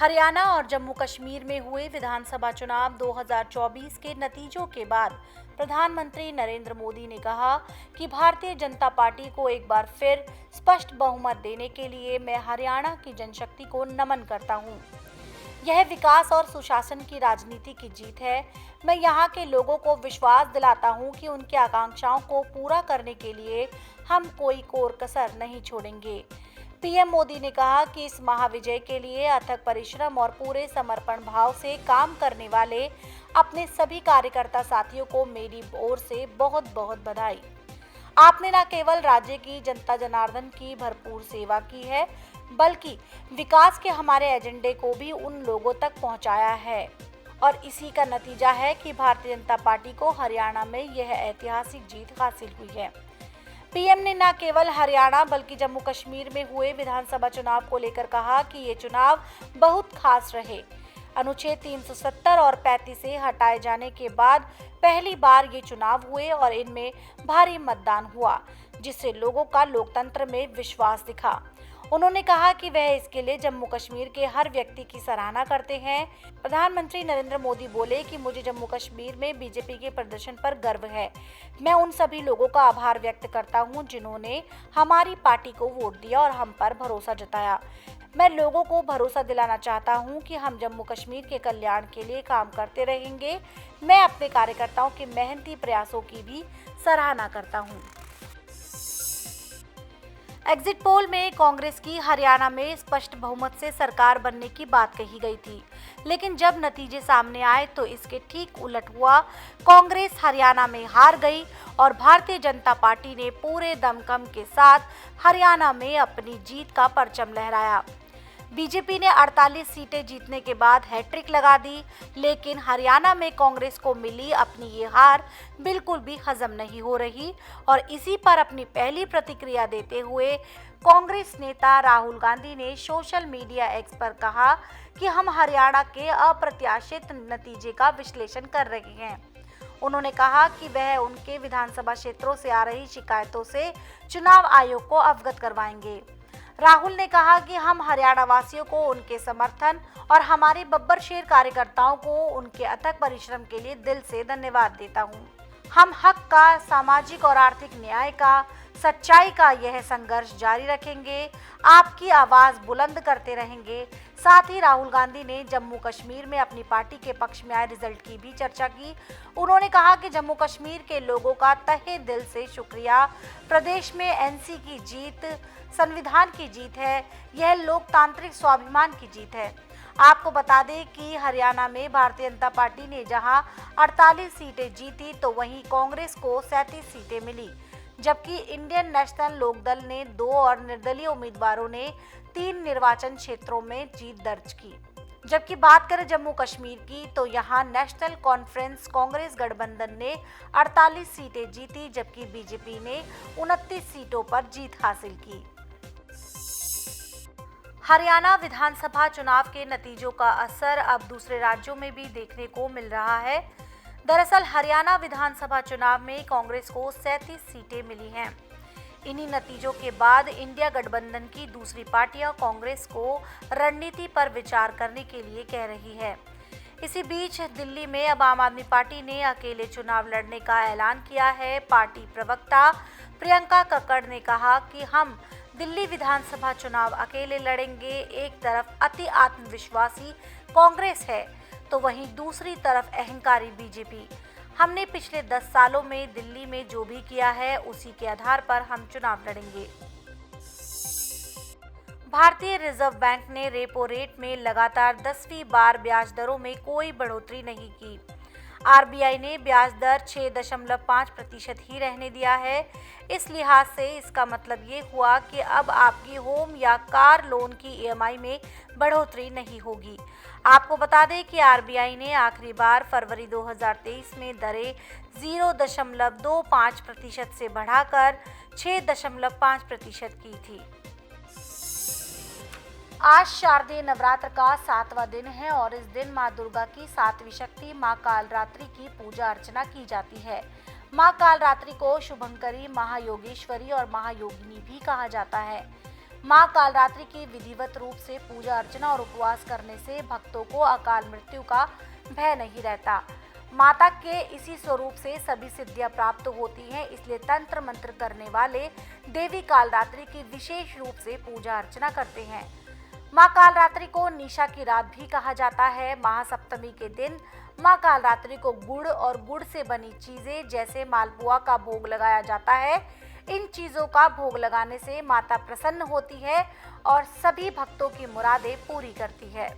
हरियाणा और जम्मू कश्मीर में हुए विधानसभा चुनाव 2024 के नतीजों के बाद प्रधानमंत्री नरेंद्र मोदी ने कहा कि भारतीय जनता पार्टी को एक बार फिर स्पष्ट बहुमत देने के लिए मैं हरियाणा की जनशक्ति को नमन करता हूं। यह विकास और सुशासन की राजनीति की जीत है। मैं यहाँ के लोगों को विश्वास दिलाता हूँ कि उनकी आकांक्षाओं को पूरा करने के लिए हम कोई कोर कसर नहीं छोड़ेंगे। पीएम मोदी ने कहा कि इस महाविजय के लिए अथक परिश्रम और पूरे समर्पण भाव से काम करने वाले अपने सभी कार्यकर्ता साथियों को मेरी ओर से बहुत बहुत बधाई। आपने न केवल राज्य की जनता जनार्दन की भरपूर सेवा की है, बल्कि विकास के हमारे एजेंडे को भी उन लोगों तक पहुंचाया है और इसी का नतीजा है कि भारतीय जनता पार्टी को हरियाणा में यह ऐतिहासिक जीत हासिल हुई है। पीएम ने न केवल हरियाणा बल्कि जम्मू कश्मीर में हुए विधानसभा चुनाव को लेकर कहा कि ये चुनाव बहुत खास रहे। अनुच्छेद 370 और 35 से हटाए जाने के बाद पहली बार ये चुनाव हुए और इनमें भारी मतदान हुआ, जिससे लोगों का लोकतंत्र में विश्वास दिखा। उन्होंने कहा कि वह इसके लिए जम्मू कश्मीर के हर व्यक्ति की सराहना करते हैं। प्रधानमंत्री नरेंद्र मोदी बोले कि मुझे जम्मू कश्मीर में बीजेपी के प्रदर्शन पर गर्व है। मैं उन सभी लोगों का आभार व्यक्त करता हूं जिन्होंने हमारी पार्टी को वोट दिया और हम पर भरोसा जताया। मैं लोगों को भरोसा दिलाना चाहता हूं कि हम जम्मू कश्मीर के कल्याण के लिए काम करते रहेंगे। मैं अपने कार्यकर्ताओं के मेहनती प्रयासों की भी सराहना करता हूं। एग्जिट पोल में कांग्रेस की हरियाणा में स्पष्ट बहुमत से सरकार बनने की बात कही गई थी, लेकिन जब नतीजे सामने आए तो इसके ठीक उलट हुआ। कांग्रेस हरियाणा में हार गई और भारतीय जनता पार्टी ने पूरे दमखम के साथ हरियाणा में अपनी जीत का परचम लहराया। बीजेपी ने 48 सीटें जीतने के बाद हैट्रिक लगा दी, लेकिन हरियाणा में कांग्रेस को मिली अपनी ये हार बिल्कुल भी हजम नहीं हो रही और इसी पर अपनी पहली प्रतिक्रिया देते हुए कांग्रेस नेता राहुल गांधी ने सोशल मीडिया एक्स पर कहा कि हम हरियाणा के अप्रत्याशित नतीजे का विश्लेषण कर रहे हैं। उन्होंने कहा कि वह उनके विधानसभा क्षेत्रों से आ रही शिकायतों से चुनाव आयोग को अवगत करवाएंगे। राहुल ने कहा कि हम हरियाणा वासियों को उनके समर्थन और हमारे बब्बर शेर कार्यकर्ताओं को उनके अथक परिश्रम के लिए दिल से धन्यवाद देता हूं। हम हक का, सामाजिक और आर्थिक न्याय का, सच्चाई का यह संघर्ष जारी रखेंगे, आपकी आवाज बुलंद करते रहेंगे। साथ ही राहुल गांधी ने जम्मू कश्मीर में अपनी पार्टी के पक्ष में आए रिजल्ट की भी चर्चा की। उन्होंने कहा कि जम्मू कश्मीर के लोगों का तहे दिल से शुक्रिया। प्रदेश में एनसी की जीत संविधान की जीत है, यह लोकतांत्रिक स्वाभिमान की जीत है। आपको बता दें कि हरियाणा में भारतीय जनता पार्टी ने जहां 48 सीटें जीती तो वहीं कांग्रेस को 37 सीटें मिली, जबकि इंडियन नेशनल लोकदल ने 2 और निर्दलीय उम्मीदवारों ने 3 निर्वाचन क्षेत्रों में जीत दर्ज की। जबकि बात करें जम्मू कश्मीर की तो यहां नेशनल कॉन्फ्रेंस कांग्रेस गठबंधन ने 48 सीटें जीती, जबकि बीजेपी ने 29 सीटों पर जीत हासिल की। हरियाणा विधानसभा चुनाव के नतीजों का असर अब दूसरे राज्यों में भी देखने को मिल रहा है। दरअसल हरियाणा विधानसभा चुनाव में कांग्रेस को 37 सीटें मिली हैं। इन्हीं नतीजों के बाद इंडिया गठबंधन की दूसरी पार्टियां कांग्रेस को रणनीति पर विचार करने के लिए कह रही है। इसी बीच दिल्ली में अब आम आदमी पार्टी ने अकेले चुनाव लड़ने का ऐलान किया है। पार्टी प्रवक्ता प्रियंका कक्कड़ ने कहा कि हम दिल्ली विधानसभा चुनाव अकेले लड़ेंगे। एक तरफ अति आत्मविश्वासी कांग्रेस है तो वहीं दूसरी तरफ अहंकारी बीजेपी। हमने पिछले 10 सालों में दिल्ली में जो भी किया है उसी के आधार पर हम चुनाव लड़ेंगे। भारतीय रिजर्व बैंक ने रेपो रेट में लगातार 10वीं बार ब्याज दरों में कोई बढ़ोतरी नहीं की। आरबीआई ने ब्याज दर 6.5% ही रहने दिया है। इस लिहाज से इसका मतलब ये हुआ कि अब आपकी होम या कार लोन की ईएमआई में बढ़ोतरी नहीं होगी। आपको बता दें कि आरबीआई ने आखिरी बार फरवरी 2023 में दरें 0.25% से बढ़ाकर 6.5% की थी। आज शारदीय नवरात्र का 7वां दिन है और इस दिन मां दुर्गा की 7वीं शक्ति मां कालरात्रि की पूजा अर्चना की जाती है। मां कालरात्रि को शुभंकरी, महायोगेश्वरी और महायोगिनी भी कहा जाता है। मां कालरात्रि की विधिवत रूप से पूजा अर्चना और उपवास करने से भक्तों को अकाल मृत्यु का भय नहीं रहता। माता के इसी स्वरूप से सभी सिद्धियां प्राप्त होती हैं, इसलिए तंत्र मंत्र करने वाले देवी कालरात्रि की विशेष रूप से पूजा अर्चना करते हैं। मां कालरात्रि को निशा की रात भी कहा जाता है। महासप्तमी के दिन मां कालरात्रि को गुड़ और गुड़ से बनी चीजें जैसे मालपुआ का भोग लगाया जाता है। इन चीजों का भोग लगाने से माता प्रसन्न होती है और सभी भक्तों की मुरादें पूरी करती है।